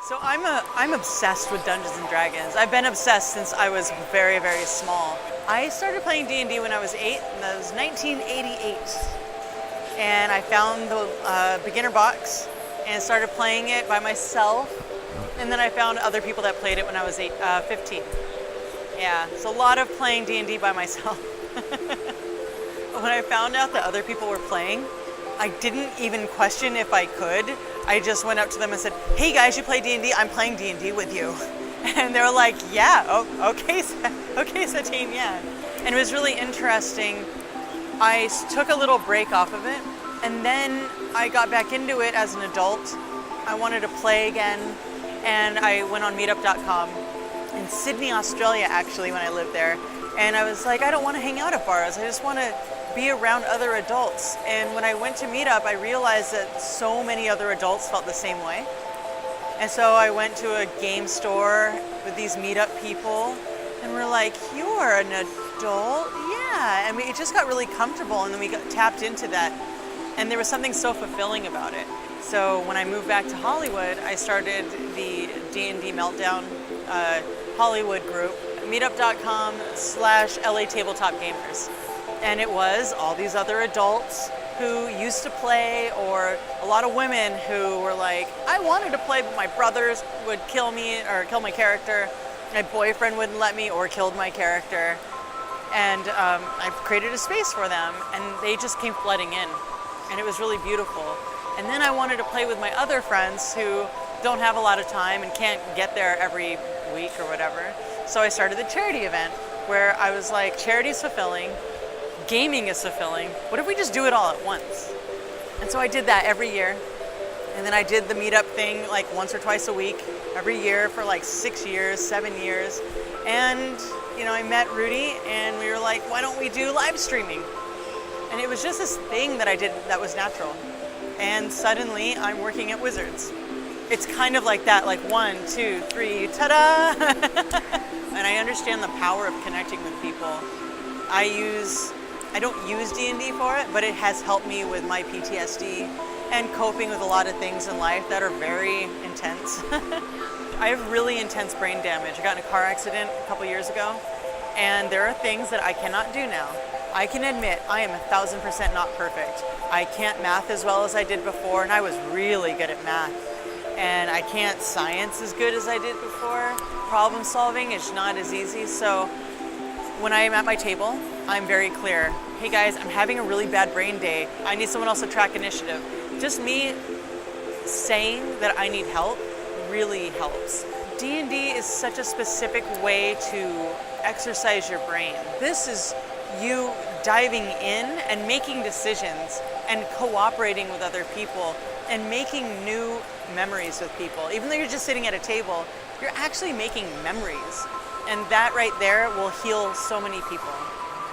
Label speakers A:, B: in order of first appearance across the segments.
A: So I'm obsessed with Dungeons and Dragons. I've been obsessed since I was very, very small. I started playing D&D when I was 8, and that was 1988. And I found the beginner box and started playing it by myself. And then I found other people that played it when I was 15. Yeah, so a lot of playing D&D by myself. When I found out that other people were playing, I didn't even question if I could. I just went up to them and said, "Hey guys, you play D&D? I'm playing D&D with you." And they were like, "Yeah, oh, okay, Satine, yeah." And it was really interesting. I took a little break off of it, and then I got back into it as an adult. I wanted to play again, and I went on meetup.com in Sydney, Australia, actually, when I lived there. And I was like, I don't want to hang out at bars. I just want to be around other adults. And when I went to Meetup, I realized that so many other adults felt the same way. And so I went to a game store with these Meetup people, and we're like, "You're an adult?" Yeah. And it just got really comfortable, and then we got tapped into that. And there was something so fulfilling about it. So when I moved back to Hollywood, I started the D&D Meltdown Hollywood group, meetup.com/LA Tabletop Gamers. And it was all these other adults who used to play, or a lot of women who were like, "I wanted to play, but my brothers would kill me or kill my character. My boyfriend wouldn't let me or killed my character." And I created a space for them, and they just came flooding in. And it was really beautiful. And then I wanted to play with my other friends who don't have a lot of time and can't get there every week or whatever. So I started the charity event, where I was like, charity's fulfilling, gaming is fulfilling. What if we just do it all at once? And so I did that every year. And then I did the meetup thing like once or twice a week, every year for like 6 years, 7 years. And, you know, I met Rudy, and we were like, why don't we do live streaming? And it was just this thing that I did that was natural. And suddenly I'm working at Wizards. It's kind of like that, like 1, 2, 3, ta-da! And I understand the power of connecting with people. I don't use D&D for it, but it has helped me with my PTSD and coping with a lot of things in life that are very intense. I have really intense brain damage. I got in a car accident a couple years ago, and there are things that I cannot do now. I can admit I am 1,000% not perfect. I can't math as well as I did before, and I was really good at math. And I can't science as good as I did before. Problem solving is not as easy. So when I am at my table, I'm very clear. Hey guys, I'm having a really bad brain day. I need someone else to track initiative. Just me saying that I need help really helps. D&D is such a specific way to exercise your brain. This is you diving in and making decisions and cooperating with other people and making new memories with people. Even though you're just sitting at a table, you're actually making memories. And that right there will heal so many people.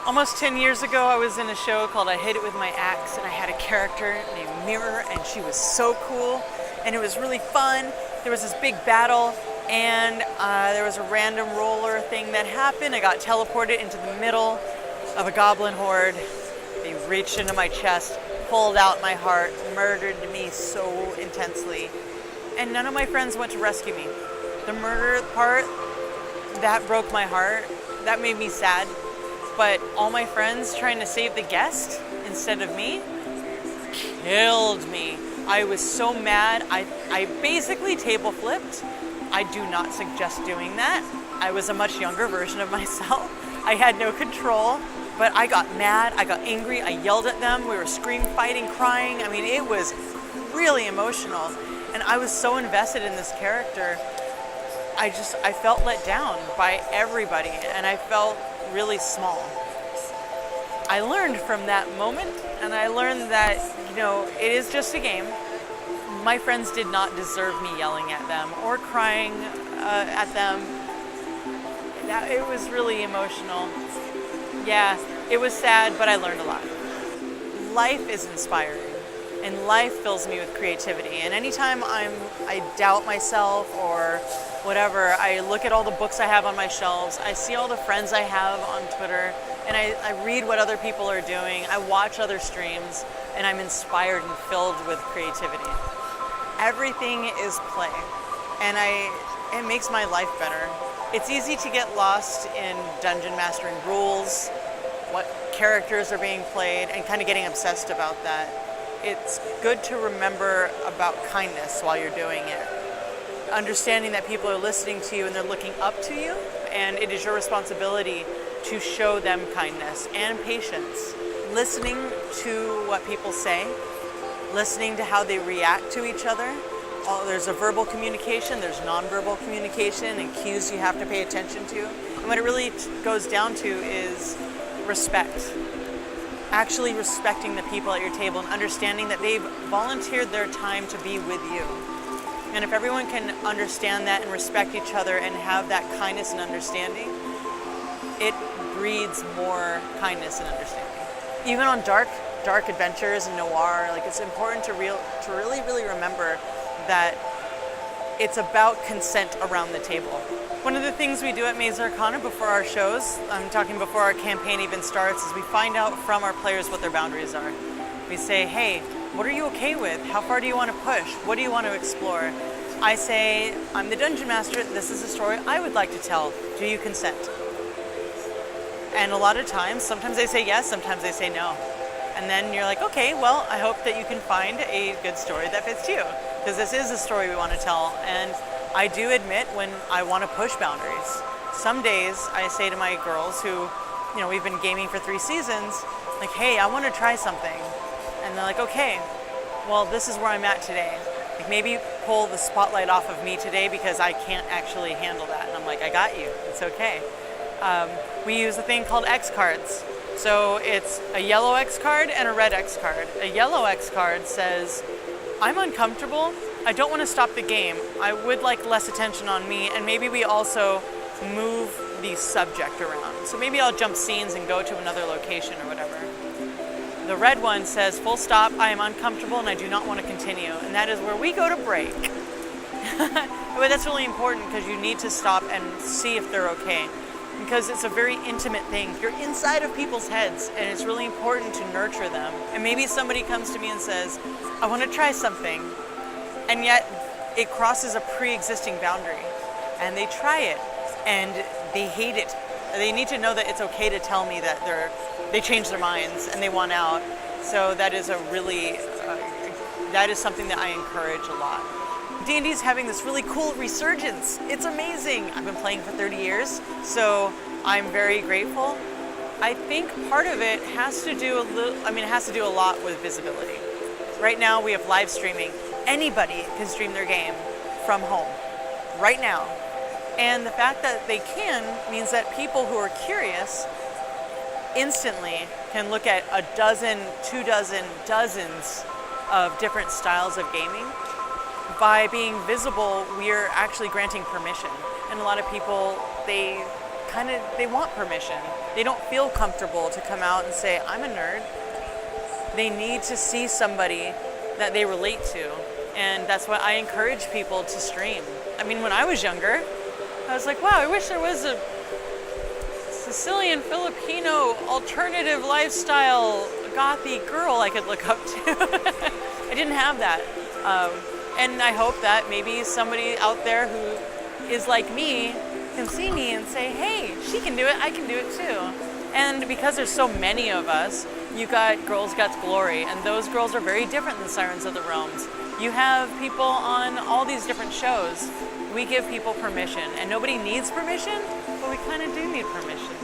A: Almost 10 years ago, I was in a show called I Hit It With My Axe, and I had a character named Mirror, and she was so cool, and it was really fun. There was this big battle, and there was a random roller thing that happened. I got teleported into the middle of a goblin horde. They reached into my chest, pulled out my heart, murdered me so intensely. And none of my friends went to rescue me. The murder part, that broke my heart. That made me sad. But all my friends trying to save the guest instead of me killed me. I was so mad. I basically table flipped. I do not suggest doing that. I was a much younger version of myself. I had no control. But I got mad, I got angry, I yelled at them, we were screaming, fighting, crying. I mean, it was really emotional. And I was so invested in this character, I felt let down by everybody, and I felt really small. I learned from that moment, and I learned that, you know, it is just a game. My friends did not deserve me yelling at them or crying at them. It was really emotional. Yeah, it was sad, but I learned a lot. Life is inspiring, and life fills me with creativity. And anytime I doubt myself or whatever, I look at all the books I have on my shelves, I see all the friends I have on Twitter, and I read what other people are doing, I watch other streams, and I'm inspired and filled with creativity. Everything is play. and it makes my life better. It's easy to get lost in dungeon mastering rules, what characters are being played, and kind of getting obsessed about that. It's good to remember about kindness while you're doing it. Understanding that people are listening to you and they're looking up to you, and it is your responsibility to show them kindness and patience. Listening to what people say, listening to how they react to each other. There's a verbal communication, there's nonverbal communication, and cues you have to pay attention to. And what it really goes down to is respect. Actually respecting the people at your table and understanding that they've volunteered their time to be with you. And if everyone can understand that and respect each other and have that kindness and understanding, it breeds more kindness and understanding. Even on dark adventures and noir, like, it's important to really remember that it's about consent around the table. One of the things we do at Maze Arcana before our shows, I'm talking before our campaign even starts, is we find out from our players what their boundaries are. We say, hey, what are you okay with? How far do you want to push? What do you want to explore? I say, I'm the dungeon master, this is a story I would like to tell. Do you consent? And a lot of times, sometimes they say yes, sometimes they say no. And then you're like, okay, well, I hope that you can find a good story that fits you, because this is a story we want to tell. And I do admit when I want to push boundaries. Some days I say to my girls who, we've been gaming for 3 seasons, like, hey, I want to try something. And they're like, okay, well, this is where I'm at today. Like, maybe pull the spotlight off of me today because I can't actually handle that. And I'm like, I got you, it's okay. We use a thing called X cards. So it's a yellow X card and a red X card. A yellow X card says, I'm uncomfortable, I don't want to stop the game, I would like less attention on me, and maybe we also move the subject around. So maybe I'll jump scenes and go to another location or whatever. The red one says, full stop, I am uncomfortable and I do not want to continue. And that is where we go to break. But that's really important because you need to stop and see if they're okay. Because it's a very intimate thing. You're inside of people's heads and it's really important to nurture them. And maybe somebody comes to me and says, I want to try something. And yet it crosses a pre-existing boundary. And they try it and they hate it. They need to know that it's okay to tell me that they changed their minds and they want out. So that is that is something that I encourage a lot. D&D's having this really cool resurgence. It's amazing. I've been playing for 30 years, so I'm very grateful. I think part of it has to do a lot with visibility. Right now we have live streaming. Anybody can stream their game from home, right now. And the fact that they can means that people who are curious instantly can look at a dozen, 2 dozen, dozens of different styles of gaming. By being visible, we're actually granting permission. And a lot of people, they want permission. They don't feel comfortable to come out and say, I'm a nerd. They need to see somebody that they relate to. And that's why I encourage people to stream. I mean, when I was younger, I was like, wow, I wish there was a Sicilian Filipino alternative lifestyle gothy girl I could look up to. I didn't have that. And I hope that maybe somebody out there who is like me can see me and say, hey, she can do it, I can do it too. And because there's so many of us, you got Girls Guts Glory, and those girls are very different than Sirens of the Realms. You have people on all these different shows. We give people permission, and nobody needs permission, but we kind of do need permission.